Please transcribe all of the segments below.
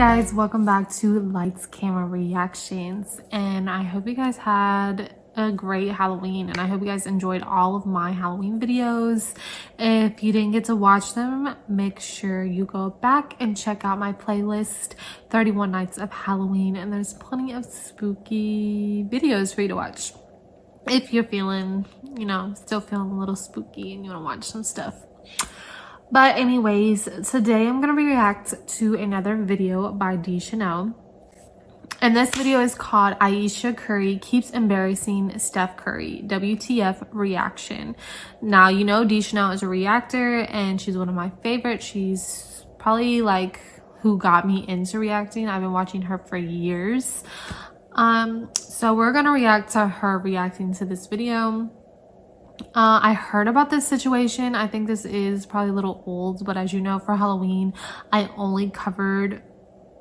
guys, welcome back to Lights Camera Reactions, and I hope you guys had a great Halloween, and I hope you guys enjoyed all of my Halloween videos. If you didn't get to watch them, make sure you go back and check out my playlist 31 Nights of Halloween, and there's plenty of spooky videos for you to watch if you're feeling, still feeling a little spooky and you want to watch some stuff. But anyways, today I'm going to react to another video by D Chanel. And this video is called Ayesha Curry Keeps Embarrassing Steph Curry WTF Reaction. Now, you know D Chanel is a reactor and she's one of my favorites. She's probably like who got me into reacting. I've been watching her for years. So we're going to react to her reacting to this video. I heard about this situation. I think this is probably a little old, but as you know, for Halloween, I only covered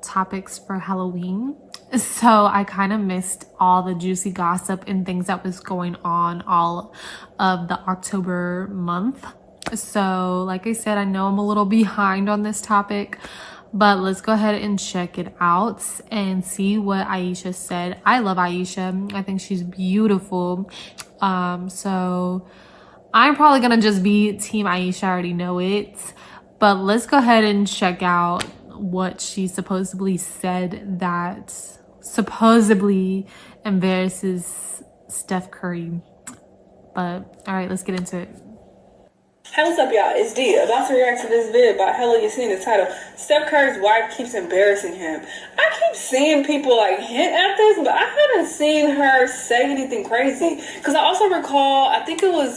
topics for Halloween. So I kind of missed all the juicy gossip and things that was going on all of the October month. So like I said, I know I'm a little behind on this topic, but let's go ahead and check it out and see what Ayesha said. I love Ayesha. I think she's beautiful. So I'm probably gonna just be Team Ayesha. I already know it, but let's go ahead and check out what she supposedly said that supposedly embarrasses Steph Curry. But all right, let's get into it. Hey, what's up, y'all? It's D. About to react to this vid about Hello, you seen the title. Steph Curry's wife keeps embarrassing him. I keep seeing people like hint at this, but I haven't seen her say anything crazy. Because I also recall, I think it was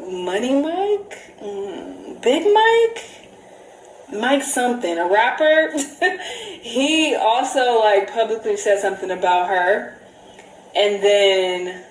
Money Mike? Big Mike? Mike something, a rapper. He also like publicly said something about her. And then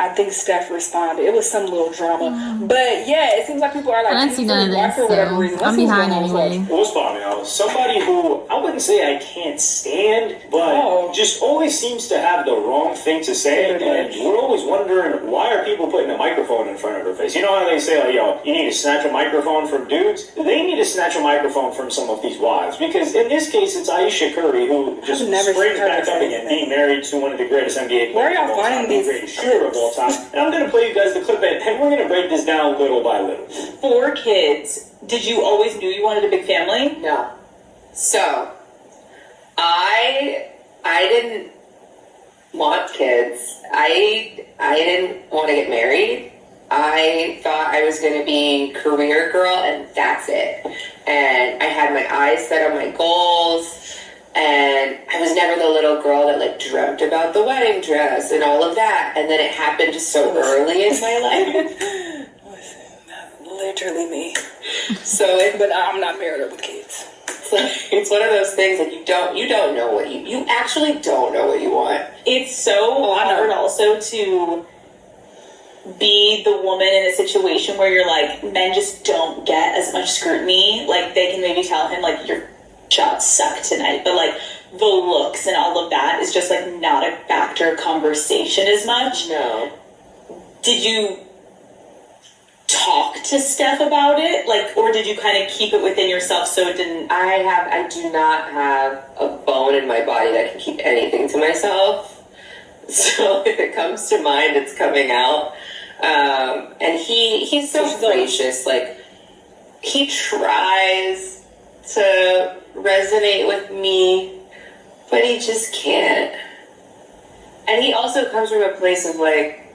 I think Steph responded. It was some little drama. But yeah, it seems like people are like, I didn't see none of this, for whatever reason. I'm behind anyway. What's bothering me? Somebody who I wouldn't say I can't stand, but just always seems to have the wrong thing to say. And we're always wondering, why are people putting a microphone in front of her face? You know how they say, like, yo, you need to snatch a microphone from dudes? They need to snatch a microphone from some of these wives. Because in this case, it's Ayesha Curry who just springs back up again, being married to one of the greatest NBA players. Where are y'all finding these greatest shooter of all time. And I'm going to play you guys the clip, and we're going to break this down little by little. 4 kids. Did you always knew you wanted a big family? No. So, I didn't want kids. I didn't want to get married. I thought I was going to be career girl, and that's it. And I had my eyes set on my goals. And I was never the little girl that like dreamt about the wedding dress and all of that. And then it happened just so early in my life. Listen, literally me. So, but I'm not married or with kids. It's one of those things that you don't know what you actually don't know what you want. It's so hard also to be the woman in a situation where you're like, men just don't get as much scrutiny. Like they can maybe tell him like your shots suck tonight, but like the looks and all of that is just like not a factor conversation as much. No. Did you talk to Steph about it, like, or did you kind of keep it within yourself so it didn't? I do not have a bone in my body that can keep anything to myself. So if it comes to mind, it's coming out. And he's so gracious. Like he tries to resonate with me, but he just can't. And he also comes from a place of like,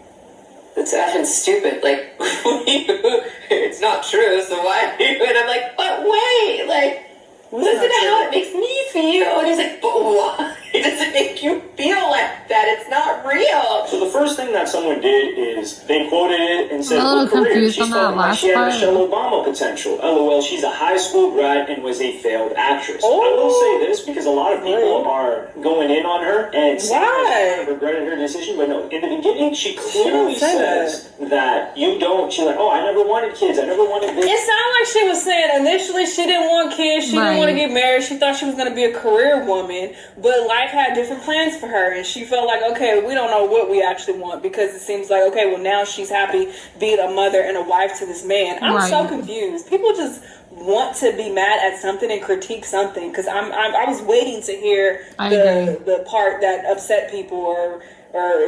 it's effing stupid. Like, it's not true, so why? And I'm like, but wait, like, listen to how it makes me feel. And he's like, but why does it make you feel like that? It's not real. So the first thing that someone did is they quoted it and said, I'm a little confused on that last she had part. Michelle Obama potential. LOL, she's a high school grad and was a failed actress. I will say this because a lot of people are going in on her and saying she regretted her decision, but no, in the beginning she clearly says that you don't, she's like, oh, I never wanted kids, I never wanted this. It sounded like she was saying initially she didn't want kids, she didn't want to get married, she thought she was going to be a career woman, but life had had different plans for her, and she felt like, okay, we don't know what we actually want, because it seems like, okay, well, now she's happy being a mother and a wife to this man. I'm so confused. People just want to be mad at something and critique something, because I was waiting to hear the part that upset people or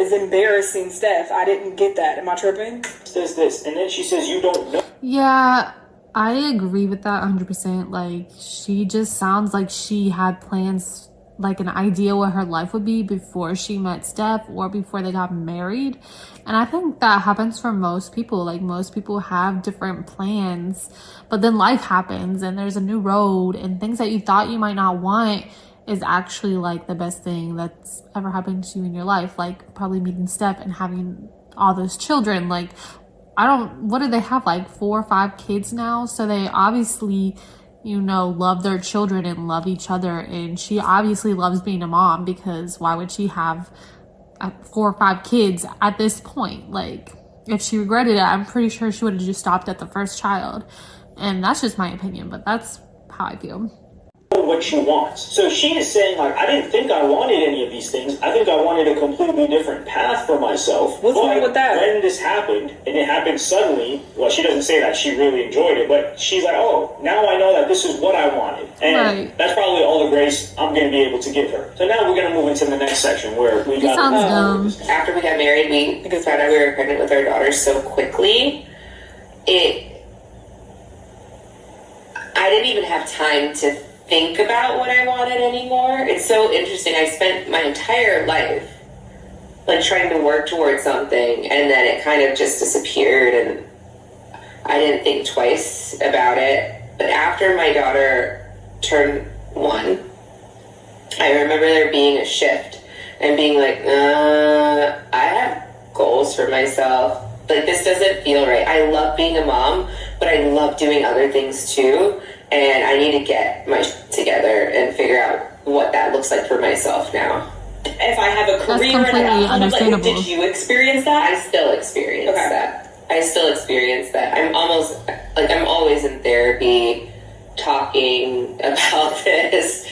is embarrassing Steph. I didn't get that. Am I tripping? Says this, and then she says, you don't know. Yeah, I agree with that 100%. Like, she just sounds like she had plans, like an idea what her life would be before she met Steph or before they got married. And I think that happens for most people. Like, most people have different plans, but then life happens and there's a new road, and things that you thought you might not want is actually like the best thing that's ever happened to you in your life. Like, probably meeting Steph and having all those children. Like, what do they have, like 4 or 5 kids now? So they obviously, you know, love their children and love each other. And she obviously loves being a mom, because why would she have 4 or 5 kids at this point? Like, if she regretted it, I'm pretty sure she would have just stopped at the first child. And that's just my opinion, but that's how I feel. What she wants. So she is saying, like, I didn't think I wanted any of these things. I think I wanted a completely different path for myself. What's wrong with that? When this happened, and it happened suddenly, well, she doesn't say that she really enjoyed it, but she's like, oh, now I know that this is what I wanted. And that's probably all the grace I'm going to be able to give her. So now we're going to move into the next section where we got... After we got married, we found out we were pregnant with our daughter so quickly. I didn't even have time to think about what I wanted anymore. It's so interesting. I spent my entire life like trying to work towards something, and then it kind of just disappeared, and I didn't think twice about it. But after my daughter turned 1, I remember there being a shift and being like, I have goals for myself. Like, this doesn't feel right. I love being a mom, but I love doing other things too. And I need to get my shit together and figure out what that looks like for myself now. If I have a career and like, did you experience that? I still experience that. I still experience that. I'm always in therapy talking about this.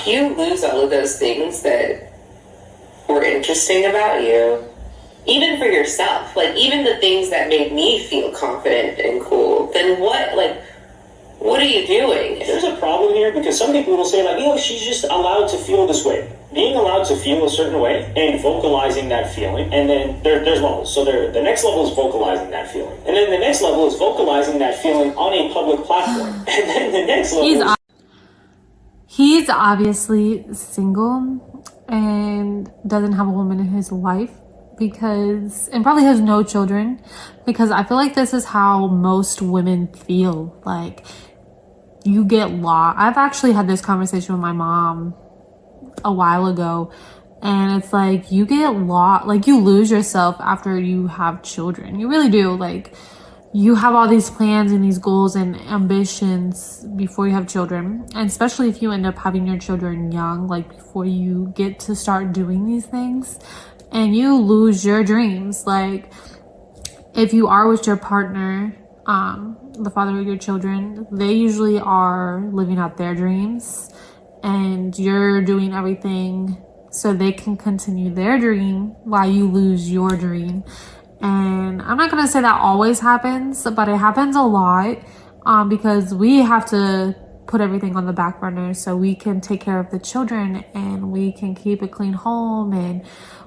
You lose all of those things that were interesting about you, even for yourself, like even the things that made me feel confident and cool, then what are you doing? There's a problem here, because some people will say, like, she's just allowed to feel this way. Being allowed to feel a certain way and vocalizing that feeling. And then there's levels. So the next level is vocalizing that feeling. And then the next level is vocalizing that feeling on a public platform. And then the next level He's obviously single and doesn't have a woman in his life, and probably has no children, because I feel like this is how most women feel. Like, you get lost. I've actually had this conversation with my mom a while ago, and it's like, you get lost, like you lose yourself after you have children. You really do. Like, you have all these plans and these goals and ambitions before you have children, and especially if you end up having your children young, like before you get to start doing these things, and you lose your dreams. Like, if you are with your partner, the father of your children, they usually are living out their dreams, and you're doing everything so they can continue their dream while you lose your dream. And I'm not gonna say that always happens, but it happens a lot, because we have to put everything on the back burner so we can take care of the children, and we can keep a clean home, and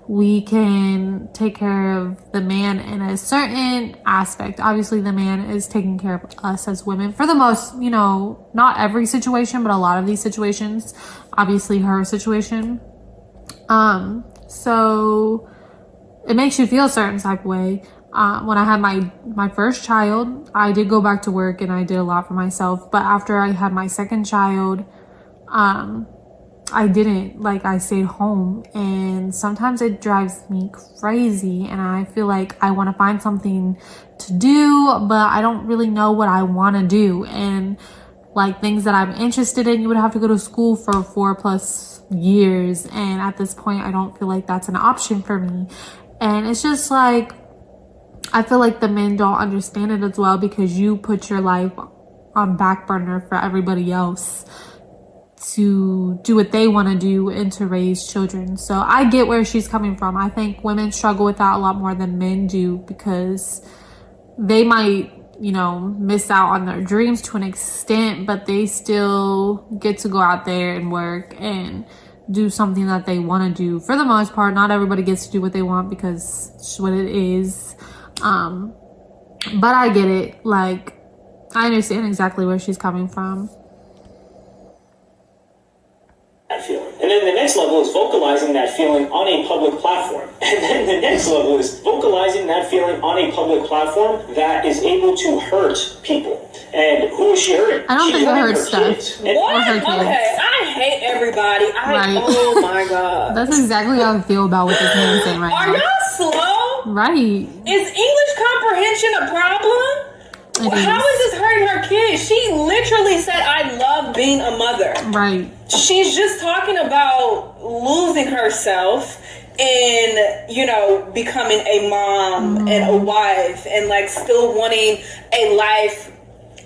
we can take care of the man in a certain aspect. Obviously, the man is taking care of us as women for the most, not every situation, but a lot of these situations. Obviously, her situation. So it makes you feel a certain type of way. When I had my first child, I did go back to work and I did a lot for myself. But after I had my second child, I didn't. Like, I stayed home, and sometimes it drives me crazy, and I feel like I want to find something to do, but I don't really know what I want to do. And like, things that I'm interested in, you would have to go to school for 4+ years, and at this point I don't feel like that's an option for me. And it's just like, I feel like the men don't understand it as well, because you put your life on back burner for everybody else. to do what they want to do and to raise children. So I get where she's coming from. I think women struggle with that a lot more than men do, because they might, you know, miss out on their dreams to an extent, but they still get to go out there and work and do something that they want to do. For the most part, not everybody gets to do what they want, because it's what it is. But I get it. Like, I understand exactly where she's coming from. That feeling. And then the next level is vocalizing that feeling on a public platform. And then the next level is vocalizing that feeling on a public platform that is able to hurt people. And who is she hurting? I don't think it hurts Steph. What? Okay, I hate everybody. Right. Oh my god. That's exactly how I feel about what this man is saying right Are now. y'all slow? Right. Is English comprehension a problem? How is this hurting her kids? She literally said, I love being a mother. Right. She's just talking about losing herself and, you know, becoming a mom and a wife and, like, still wanting a life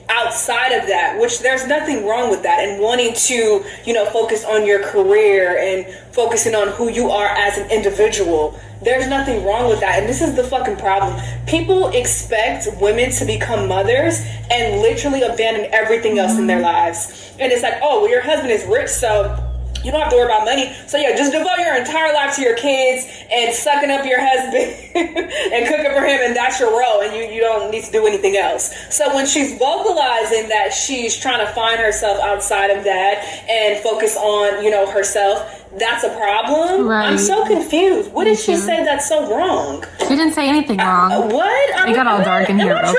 outside of that, which there's nothing wrong with that, and wanting to, you know, focus on your career and focusing on who you are as an individual. There's nothing wrong with that. And this is the fucking problem. People expect women to become mothers and literally abandon everything else in their lives. And it's like, oh, well, your husband is rich, so you don't have to worry about money. So yeah, just devote your entire life to your kids and sucking up your husband and cooking for him, and that's your role, and you don't need to do anything else. So when she's vocalizing that she's trying to find herself outside of that and focus on, you know, herself, that's a problem. Right. I'm so confused. What did she say that's so wrong? She didn't say anything wrong. What? It got all dark in here, bro.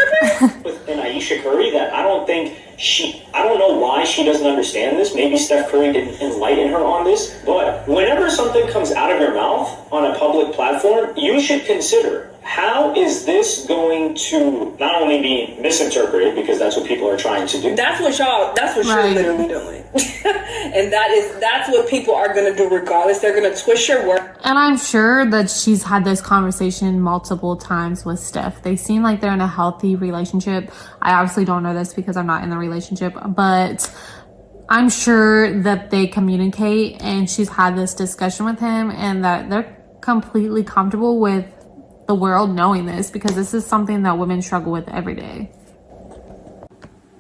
With an Ayesha Curry that I don't know why she doesn't understand this. Maybe Steph Curry didn't enlighten her on this. But whenever something comes out of your mouth on a public platform, you should consider, how is this going to not only be misinterpreted, because that's what people are trying to do. That's what you're literally doing. And that's what people are going to do regardless. They're going to twist your word. And I'm sure that she's had this conversation multiple times with Steph. They seem like they're in a healthy relationship. I obviously don't know this because I'm not in the relationship, but I'm sure that they communicate, and she's had this discussion with him, and that they're completely comfortable with the world knowing this, because this is something that women struggle with every day.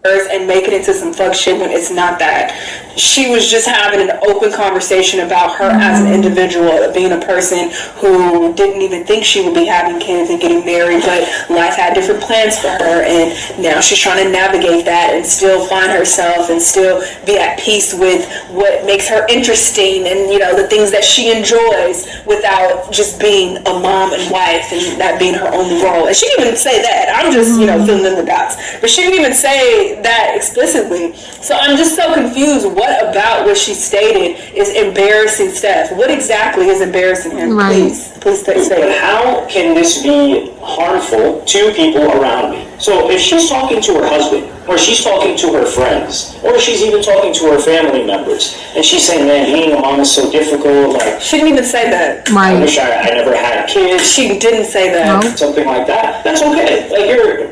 And make it into some fuck shit when it's not that. She was just having an open conversation about her as an individual, being a person who didn't even think she would be having kids and getting married, but life had different plans for her, and now she's trying to navigate that and still find herself and still be at peace with what makes her interesting and, you know, the things that she enjoys, without just being a mom and wife and that being her only role. And she didn't even say that. I'm just, you know, filling in the dots. But she didn't even say that explicitly. So I'm just so confused. What about what she stated is embarrassing Steph? What exactly is embarrassing him? Right. Please say But it. how can this be harmful to people around me? So if she's talking to her husband, or she's talking to her friends, or she's even talking to her family members, and she's saying, man, being a mom is so difficult, like, She didn't even say that. I Right. wish I never had kids, She didn't say that. No. something like that, that's okay. Like,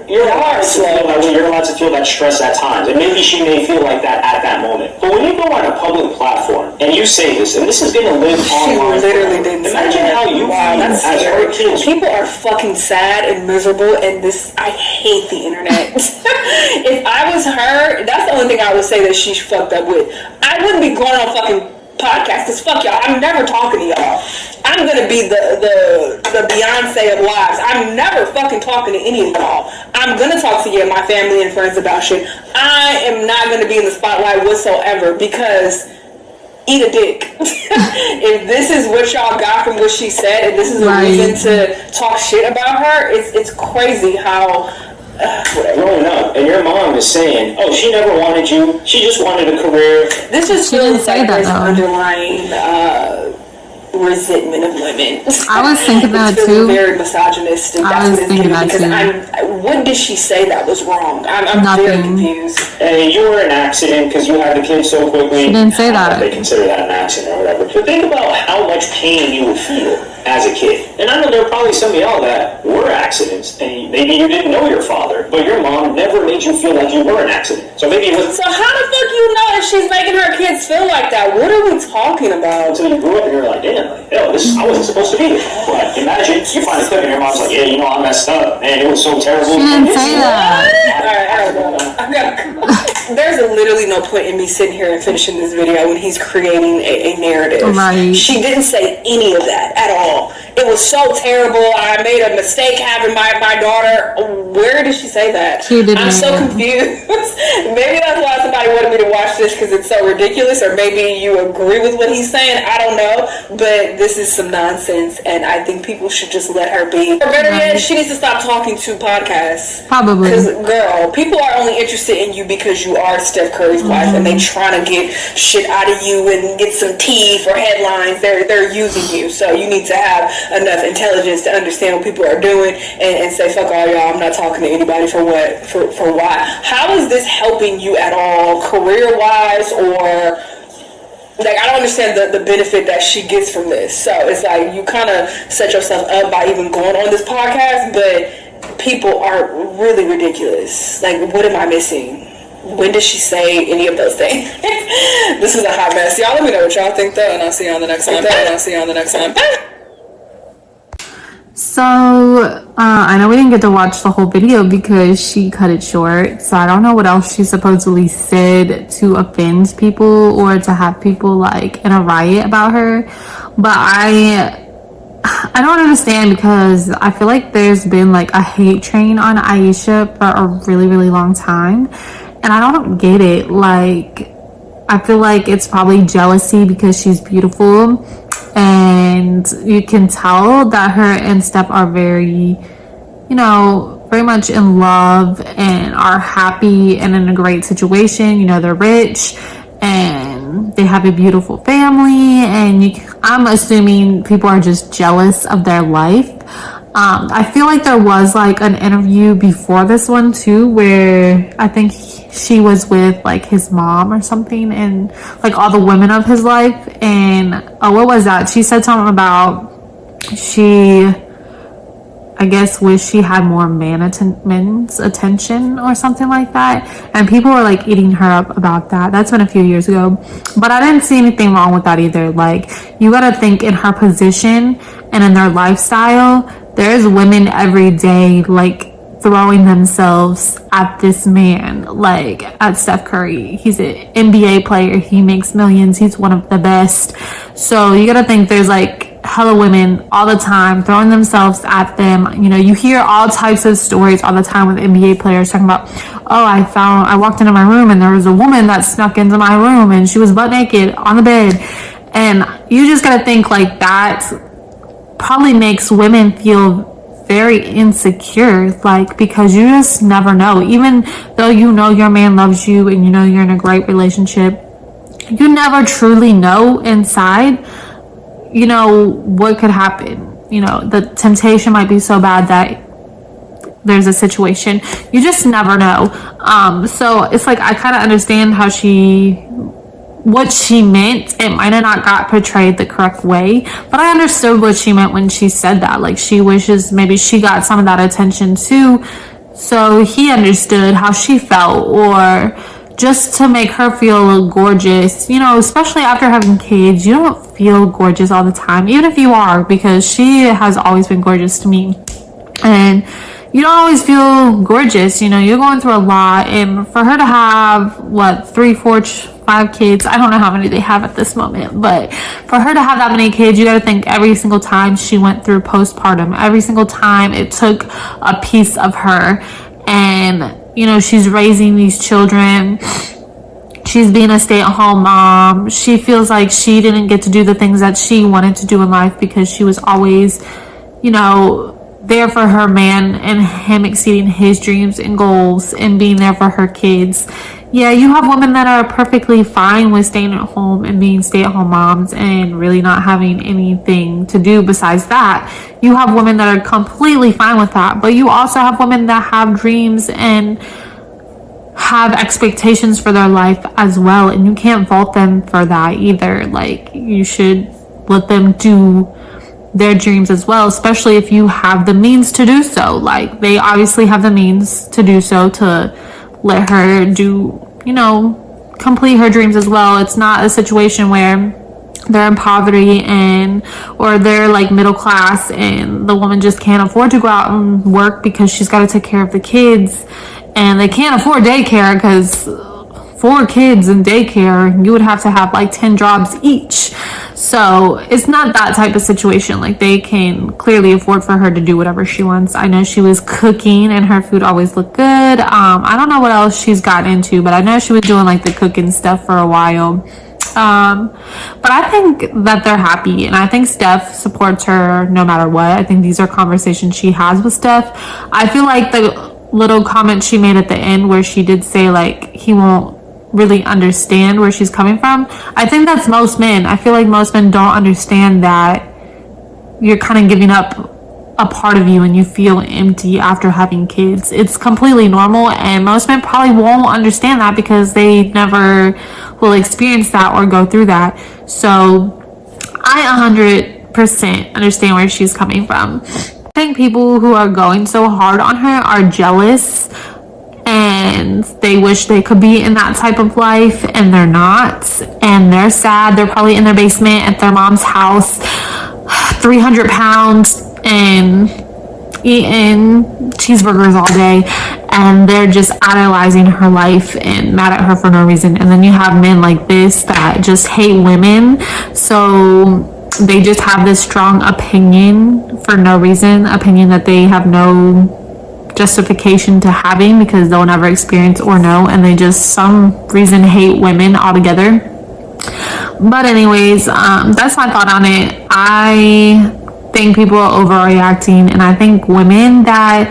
you're allowed to feel that way, you're allowed to feel that stress at times, and maybe she may feel like that at that moment. But when you go on a public platform, and you say this, and this is going to live She online, literally didn't say imagine that. how you Wow, feel that's as her scary. kids. People are fucking sad and miserable, and I hate the internet. If I was her, that's the only thing I would say that she's fucked up with. I wouldn't be going on fucking podcasts, because fuck y'all, I'm never talking to y'all. I'm gonna be the Beyonce of lives. I'm never fucking talking to any of y'all. I'm gonna talk to you and my family and friends about shit. I am not gonna be in the spotlight whatsoever, because eat a dick. If this is what y'all got from what she said, and this is a Right. reason to talk shit about her, it's crazy how Growing up, and your mom is saying, oh, she never wanted you, she just wanted a career. this just She didn't feels say like that, there's an though. underlying resentment of women. I was thinking that It's feeling too. very misogynistic. I That's was what it's thinking giving, that because what did she say that was wrong? I'm very Nothing. confused. And you were an accident because you had the kid so quickly. She didn't say I don't know that. if they consider that an accident or whatever. But think about how much pain you would feel as a kid. And I know there are probably some of y'all that were accidents, and maybe you didn't know your father, but your mom never made you feel like you were an accident. So maybe it was. So how the fuck you know if she's making her kids feel like that? What are we talking about? So you grew up and you're like, damn, like, yo, I wasn't supposed to be here. But imagine you find a clip and your mom's like, yeah, you know, I messed up, man, it was so terrible. She didn't say that. There's literally no point in me sitting here and finishing this video when he's creating a narrative. Right. She didn't say any of that at all. It was so terrible. I made a mistake having my daughter. Where did she say that? She didn't. I'm so confused. Maybe that's why somebody wanted me to watch this, because it's so ridiculous, or maybe you agree with what he's saying. I don't know, but this is some nonsense, and I think people should just let her be. Or better yet, she needs to stop talking to podcasts. Probably. Because, girl, people are only interested in you because you are Steph Curry's wife, and they trying to get shit out of you and get some tea for headlines. They're using you, so you need to have enough intelligence to understand what people are doing and say, fuck all y'all, I'm not talking to anybody for what, for why. How is this helping you at all, career-wise, or... Like, I don't understand the benefit that she gets from this. So it's like you kind of set yourself up by even going on this podcast, but people are really ridiculous. Like, what am I missing? When did she say any of those things? This is a hot mess. Y'all let me know what y'all think, though, and I'll see you on the next one. So, I know we didn't get to watch the whole video because she cut it short. So I don't know what else she supposedly said to offend people or to have people like in a riot about her. But I don't understand, because I feel like there's been like a hate train on Ayesha for a really, really long time. And I don't get it. Like, I feel like it's probably jealousy because she's beautiful. And you can tell that her and Steph are very, you know, very much in love and are happy and in a great situation. You know, they're rich and they have a beautiful family. And I'm assuming people are just jealous of their life. I feel like there was like an interview before this one too, where I think she was with like his mom or something, and like all the women of his life. And what was that? She said something about I guess wish she had more men's attention or something like that. And people were like eating her up about that. That's been a few years ago, but I didn't see anything wrong with that either. Like, you gotta think in her position and in their lifestyle, there's women every day like throwing themselves at this man, like at Steph Curry. He's an NBA player. He makes millions. He's one of the best. So you gotta think there's like hella women all the time throwing themselves at them. You know, you hear all types of stories all the time with NBA players talking about, oh, I walked into my room and there was a woman that snuck into my room and she was butt naked on the bed. And you just gotta think like that probably makes women feel very insecure, like, because you just never know. Even though you know your man loves you and you know you're in a great relationship, you never truly know inside, you know, what could happen. You know, the temptation might be so bad that there's a situation. You just never know. So it's like, I kind of understand how what she meant. It might have not got portrayed the correct way, but I understood what she meant when she said that. Like, she wishes maybe she got some of that attention too, so he understood how she felt, or just to make her feel gorgeous. You know, especially after having kids, you don't feel gorgeous all the time, even if you are, because she has always been gorgeous to me. And you don't always feel gorgeous, you know, you're going through a lot. And for her to have 3, 4, 5 kids, I don't know how many they have at this moment, but for her to have that many kids, you got to think every single time she went through postpartum, every single time it took a piece of her. And, you know, she's raising these children, she's being a stay-at-home mom. She feels like she didn't get to do the things that she wanted to do in life because she was always, you know, there for her man and him exceeding his dreams and goals and being there for her kids. Yeah, you have women that are perfectly fine with staying at home and being stay-at-home moms and really not having anything to do besides that. You have women that are completely fine with that, but you also have women that have dreams and have expectations for their life as well, and you can't fault them for that either. Like, you should let them do their dreams as well, especially if you have the means to do so. Like, they obviously have the means to do so, to let her do, you know, complete her dreams as well. It's not a situation where they're in poverty or they're like middle class and the woman just can't afford to go out and work because she's got to take care of the kids, and they can't afford daycare because 4 kids in daycare, you would have to have like 10 jobs each. So it's not that type of situation. Like, they can clearly afford for her to do whatever she wants. I know she was cooking and her food always looked good. I don't know what else she's gotten into, but I know she was doing like the cooking stuff for a while. But I think that they're happy, and I think Steph supports her no matter what. I think these are conversations she has with Steph. I feel like the little comment she made at the end where she did say like he won't really understand where she's coming from, I think that's most men. I feel like most men don't understand that you're kind of giving up a part of you and you feel empty after having kids. It's completely normal, and most men probably won't understand that because they never will experience that or go through that. So I 100% understand where she's coming from. I think people who are going so hard on her are jealous and they wish they could be in that type of life, and they're not, and they're sad. They're probably in their basement at their mom's house, 300 pounds and eating cheeseburgers all day, and they're just idolizing her life and mad at her for no reason. And then you have men like this that just hate women, so they just have this strong opinion for no reason, opinion that they have no justification to having because they'll never experience or know, and they just some reason hate women altogether. But anyways, that's my thought on it. I think people are overreacting, and I think women that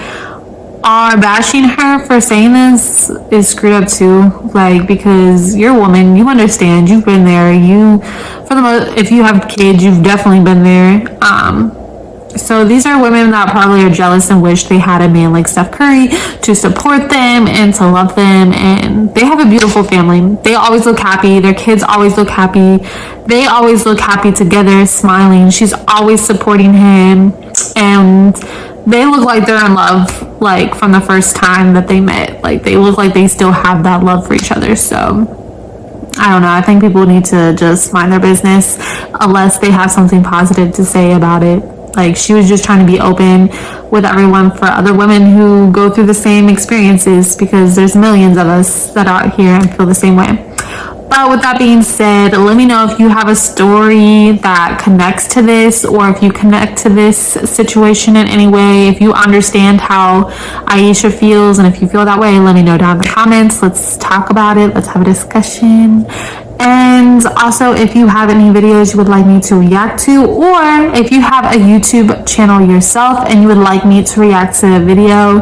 are bashing her for saying this is screwed up too. Like, because you're a woman, you understand, you've been there, if you have kids, you've definitely been there. So these are women that probably are jealous and wish they had a man like Steph Curry to support them and to love them. And they have a beautiful family. They always look happy. Their kids always look happy. They always look happy together, smiling. She's always supporting him. And they look like they're in love, like from the first time that they met. Like, they look like they still have that love for each other. So I don't know. I think people need to just mind their business unless they have something positive to say about it. Like, she was just trying to be open with everyone for other women who go through the same experiences, because there's millions of us that are out here and feel the same way. But with that being said, let me know if you have a story that connects to this, or if you connect to this situation in any way. If you understand how Ayesha feels, and if you feel that way, let me know down in the comments. Let's talk about it. Let's have a discussion. And also, if you have any videos you would like me to react to, or if you have a YouTube channel yourself and you would like me to react to a video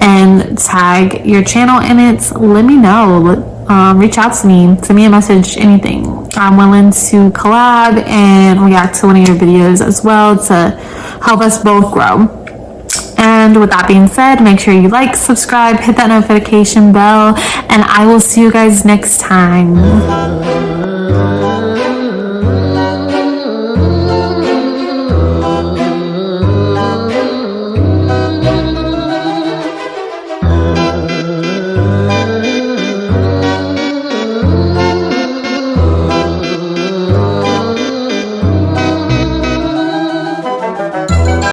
and tag your channel in it, let me know. Reach out to me, send me a message, anything. I'm willing to collab and react to one of your videos as well to help us both grow. And with that being said, make sure you like, subscribe, hit that notification bell, and I will see you guys next time.